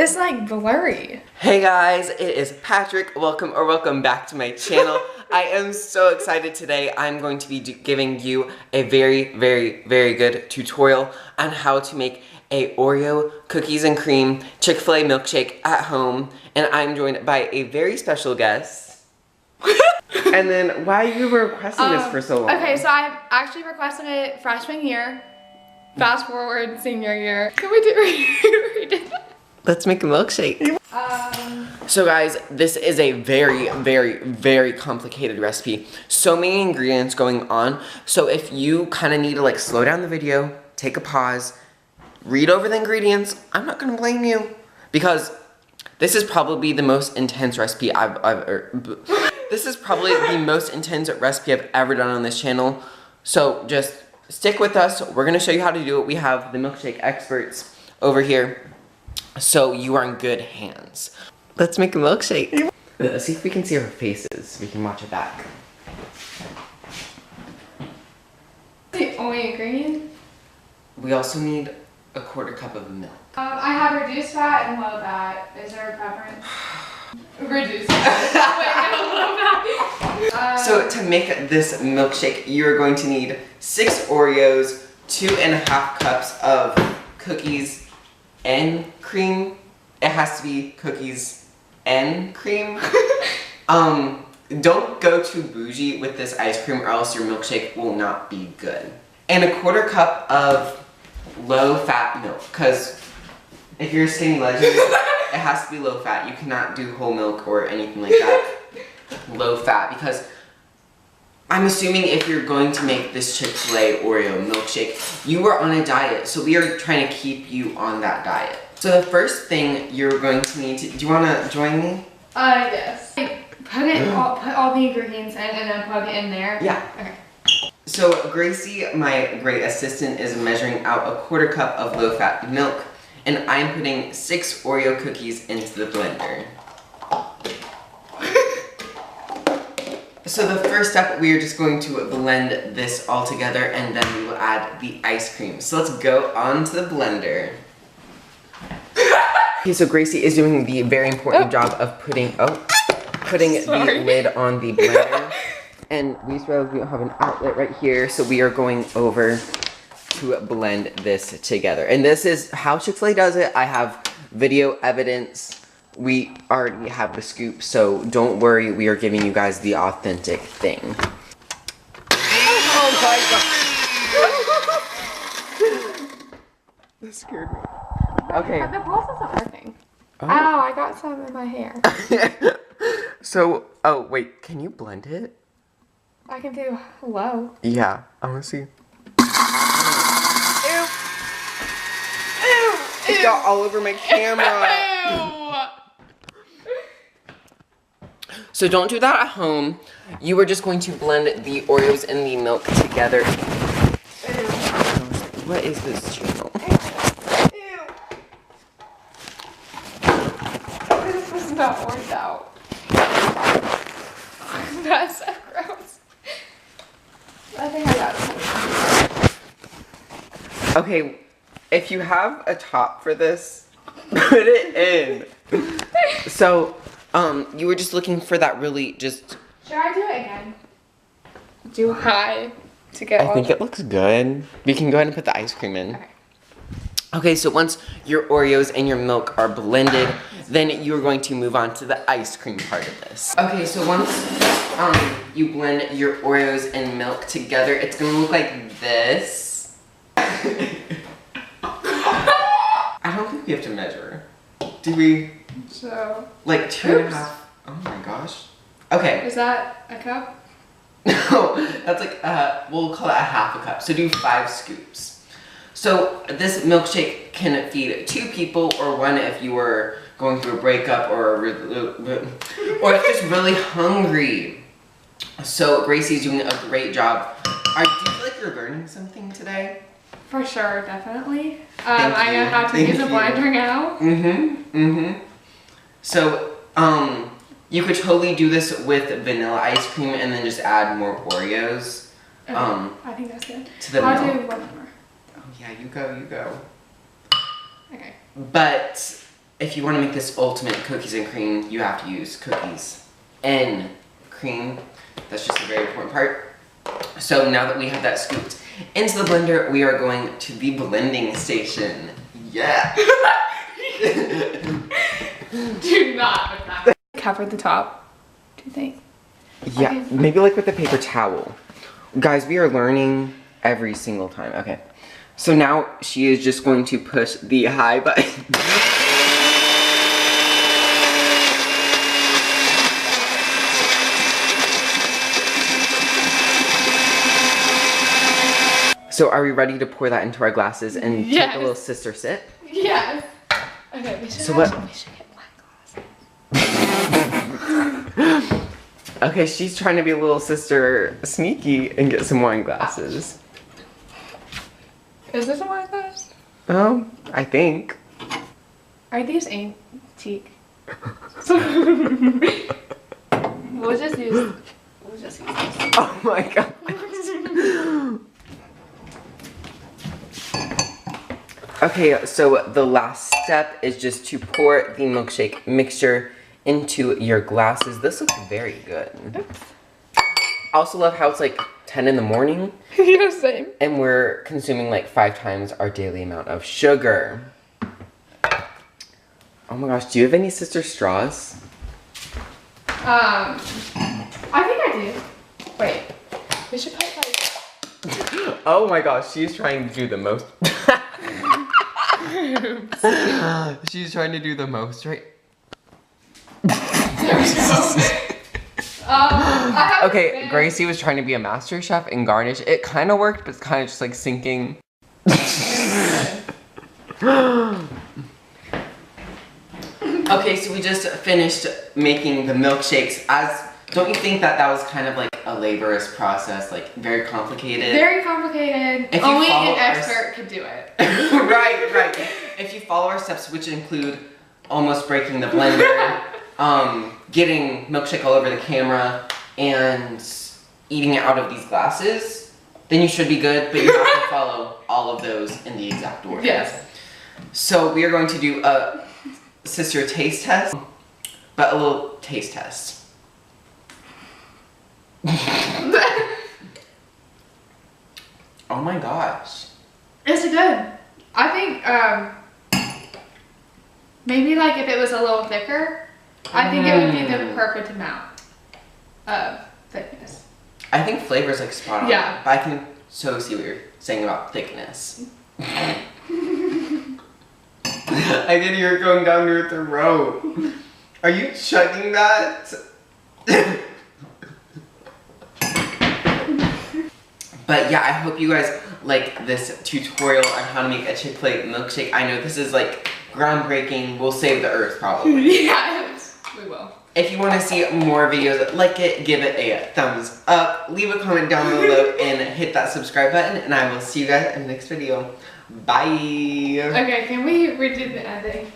It's like blurry. Hey guys, it is Patrick. Welcome back to my channel. I am so excited today. I'm going to be giving you a very good tutorial on how to make a Oreo cookies and cream Chick-fil-A milkshake at home. And I'm joined by a very special guest. And then why you were requesting this for so long? Okay, so I've actually requested it freshman year. Fast forward senior year. Can we do it? Let's make a milkshake. So guys, this is a very complicated recipe. So many ingredients going on. So if you kind of need to like slow down the video, take a pause, read over the ingredients, I'm not gonna blame you. Because this is probably the most intense recipe this is probably the most intense recipe I've ever done on this channel. So just stick with us. We're gonna show you how to do it. We have the milkshake experts over here. So you are in good hands. Let's make a milkshake. Let's see if we can see our faces. We can watch it back. The only ingredient? We also need a ¼ cup of milk. I have reduced fat and low fat. Is there a preference? Reduced fat. Wait, no, low fat. So to make this milkshake, you're going to need 6 Oreos, 2½ cups of cookies and cream. It has to be cookies and cream. Don't go too bougie with this ice cream or else your milkshake will not be good. And a ¼ cup of low-fat milk, because if you're a skinny legend, it has to be low-fat. You cannot do whole milk or anything like that. Low-fat, because I'm assuming if you're going to make this Chick-fil-A Oreo milkshake, you are on a diet, so we are trying to keep you on that diet. So the first thing you're going to need to, do you want to join me? Yes. Put all the ingredients in and then plug it in there? Yeah. Okay. So Gracie, my great assistant, is measuring out a ¼ cup of low-fat milk, and I'm putting 6 Oreo cookies into the blender. So the first step, we are just going to blend this all together, and then we will add the ice cream. So let's go on to the blender. Okay, so Gracie is doing the very important job of putting the lid on the blender. And we realized we don't have an outlet right here, so we are going over to blend this together. And this is how Chick-fil-A does it. I have video evidence. We already have the scoop, so don't worry, we are giving you guys the authentic thing. Oh my god! That scared me. Okay. The pulse isn't working. Oh. Ow, I got some in my hair. So, oh wait, can you blend it? I can do low. Yeah, I wanna see. Ew! Ew! It got all over my camera. So don't do that at home. You are just going to blend the Oreos and the milk together. What is this channel? Ew. This was not worked out. That's so gross. I think I got it. Okay, if you have a top for this, put it in. So, you were just looking for that really just... Should I do it again? Do high to get I think it looks good. We can go ahead and put the ice cream in. Okay. Okay, so once your Oreos and your milk are blended, then you're going to move on to the ice cream part of this. Okay, so once you blend your Oreos and milk together, it's gonna look like this. I don't think we have to measure. Do we? So. Like 2½ Oh my gosh. Okay. Is that a cup? No, that's like, we'll call it a ½ cup. So do 5 scoops. So this milkshake can feed 2 people or 1 if you were going through a breakup or if you're just really hungry. So Gracie's doing a great job. Do you feel like you're learning something today? For sure, definitely. I know how to use a blender now. So, you could totally do this with vanilla ice cream and then just add more Oreos. Okay. I think that's good. To the I'll milk. do one more. Oh yeah, you go. Okay. But if you want to make this ultimate cookies and cream, you have to use cookies and cream. That's just a very important part. So now that we have that scooped into the blender, we are going to the blending station. Yeah. Do not put that. Cover the top, do you think? Yeah, Okay. maybe like with a paper towel. Guys, we are learning every single time. Okay. So now she is just going to push the high button. So are we ready to pour that into our glasses and Yes. take a little sister sip? Yes. Okay, we should, So what- we should get wine glasses. Okay, she's trying to be a little sister sneaky and get some wine glasses. Is this a wine glass? Oh, I think. Are these antique? We'll just use this. Oh my god. Okay, so the last step is just to pour the milkshake mixture into your glasses. This looks very good. Oops. I also love how it's like 10 in the morning Yeah, same. and we're consuming like 5 times our daily amount of sugar. Oh my gosh, do you have any sister straws? I think I do. Wait, we should put like. Oh my gosh, she's trying to do the most. She's trying to do the most, right? There we go. I have Okay, Gracie was trying to be a master chef and garnish. It kind of worked, but it's kind of just like sinking. Okay, so we just finished making the milkshakes. Don't you think that was kind of like a laborious process, like very complicated? Very complicated. If you Only follow an our expert could do it. Right. If you follow our steps, which include almost breaking the blender, getting milkshake all over the camera, and eating it out of these glasses, then you should be good, but you have to follow all of those in the exact order. Yes. So we are going to do a sister taste test, but a little taste test. Oh my gosh. It's good. I think maybe like if it was a little thicker, I think it would be the perfect amount of thickness. I think flavor is like spot on. Yeah. But I can so see what you're saying about thickness. I can hear it going down your throat. Are you chugging that? But yeah, I hope you guys like this tutorial on how to make a Chick-fil-A milkshake. I know this is like groundbreaking. We'll save the earth probably. Yes, we will. If you want to see more videos, like it, give it a thumbs up, leave a comment down below, and hit that subscribe button, and I will see you guys in the next video. Bye! Okay, can we redo the ending?